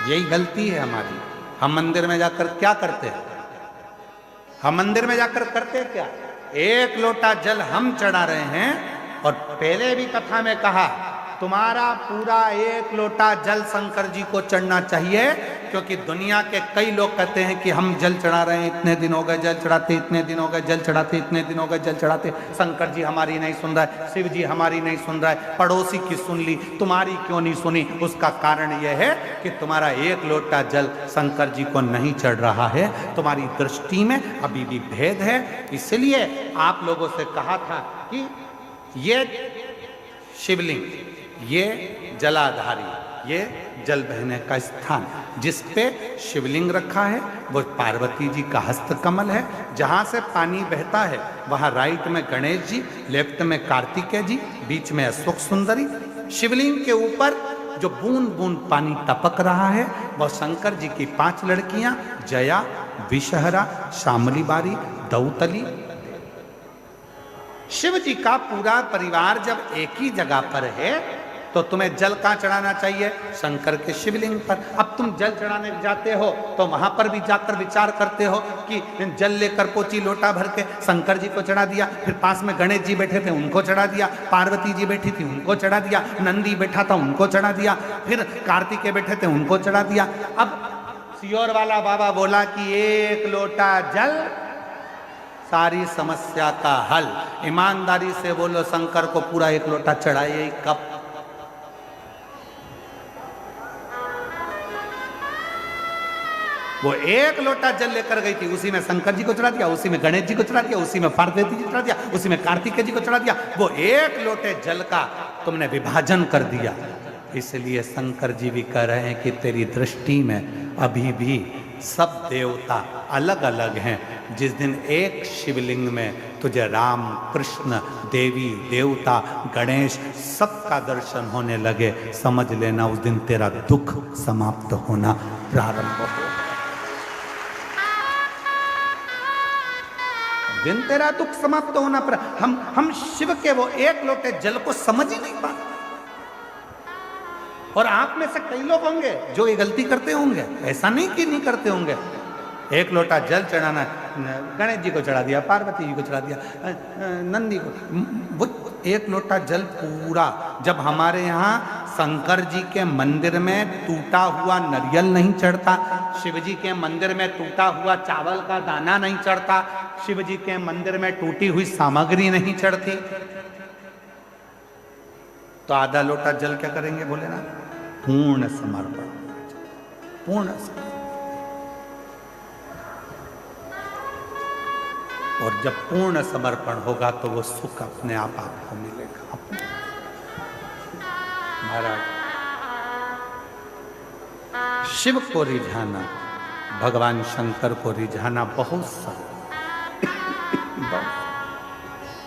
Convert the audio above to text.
यही गलती है हमारी। हम मंदिर में जाकर क्या करते हैं? हम मंदिर में जाकर करते क्या? एक लोटा जल हम चढ़ा रहे हैं। और पहले भी कथा में कहा, तुम्हारा पूरा एक लोटा जल शंकर जी को चढ़ना चाहिए, क्योंकि दुनिया के कई लोग कहते हैं कि हम जल चढ़ा रहे हैं, इतने दिन हो गए जल चढ़ाते, इतने दिन हो गए जल चढ़ाते, इतने दिन हो गए जल चढ़ाते, शंकर जी हमारी नहीं सुन रहा है, शिव जी हमारी नहीं सुन रहा है, पड़ोसी की सुन ली, तुम्हारी क्यों नहीं सुनी? उसका कारण यह है कि तुम्हारा एक लोटा जल शंकर जी को नहीं चढ़ रहा है, तुम्हारी दृष्टि में अभी भी भेद है। इसलिए आप लोगों से कहा था कि ये शिवलिंग, ये जलाधारी, ये जल बहने का स्थान, जिस पे शिवलिंग रखा है वो पार्वती जी का हस्तकमल है। जहाँ से पानी बहता है वहाँ राइट में गणेश जी, लेफ्ट में कार्तिकेय जी, बीच में अशोक सुंदरी। शिवलिंग के ऊपर जो बूंद बूंद पानी टपक रहा है वह शंकर जी की 5 लड़कियां, जया, विषहरा, शामली बारी, दौतली। शिव जी का पूरा परिवार जब एक ही जगह पर है तो तुम्हें जल कहाँ चढ़ाना चाहिए? शंकर के शिवलिंग पर। अब तुम जल चढ़ाने जाते हो तो वहां पर भी जाकर विचार करते हो कि जल लेकर पोची लोटा भर के शंकर जी को चढ़ा दिया, फिर पास में गणेश जी बैठे थे उनको चढ़ा दिया, पार्वती जी बैठी थी उनको चढ़ा दिया, नंदी बैठा था उनको चढ़ा दिया, फिर कार्तिकेय बैठे थे उनको चढ़ा दिया। अब सियोर वाला बाबा बोला कि एक लोटा जल सारी समस्या का हल। ईमानदारी से बोलो, शंकर को पूरा एक लोटा चढ़ाइए कब? वो एक लोटा जल लेकर गई थी, उसी में शंकर जी को चढ़ा दिया, उसी में गणेश जी को चढ़ा दिया, उसी में पार्वती जी को चढ़ा दिया, उसी में कार्तिकेय जी को चढ़ा दिया। वो एक लोटे जल का तुमने विभाजन कर दिया। इसलिए शंकर जी भी कह रहे हैं कि तेरी दृष्टि में अभी भी सब देवता अलग अलग हैं। जिस दिन एक शिवलिंग में तुझे राम, कृष्ण, देवी, देवता, गणेश सबका दर्शन होने लगे, समझ लेना उस दिन तेरा दुख समाप्त होना प्रारंभ हो। दिन तेरा दुख समाप्त होना पर हम शिव के वो एक लोटे जल को समझ ही नहीं पाते। और आप में से कई लोग होंगे जो ये गलती करते होंगे, ऐसा नहीं कि नहीं करते होंगे। एक लोटा जल चढ़ाना, गणेश जी को चढ़ा दिया, पार्वती जी को चढ़ा दिया, नंदी को, वो एक लोटा जल पूरा। जब हमारे यहाँ शंकर जी के मंदिर में टूटा हुआ नारियल नहीं चढ़ता, शिव जी के मंदिर में टूटा हुआ चावल का दाना नहीं चढ़ता, शिव जी के मंदिर में टूटी हुई सामग्री नहीं चढ़ती, तो आधा लोटा जल क्या करेंगे? बोले ना, पूर्ण समर्पण, पूर्ण समर्पण। और जब पूर्ण समर्पण होगा तो वो सुख अपने आप आपको मिलेगा। महाराज, शिव को रिझाना, भगवान शंकर को रिझाना बहुत सरल।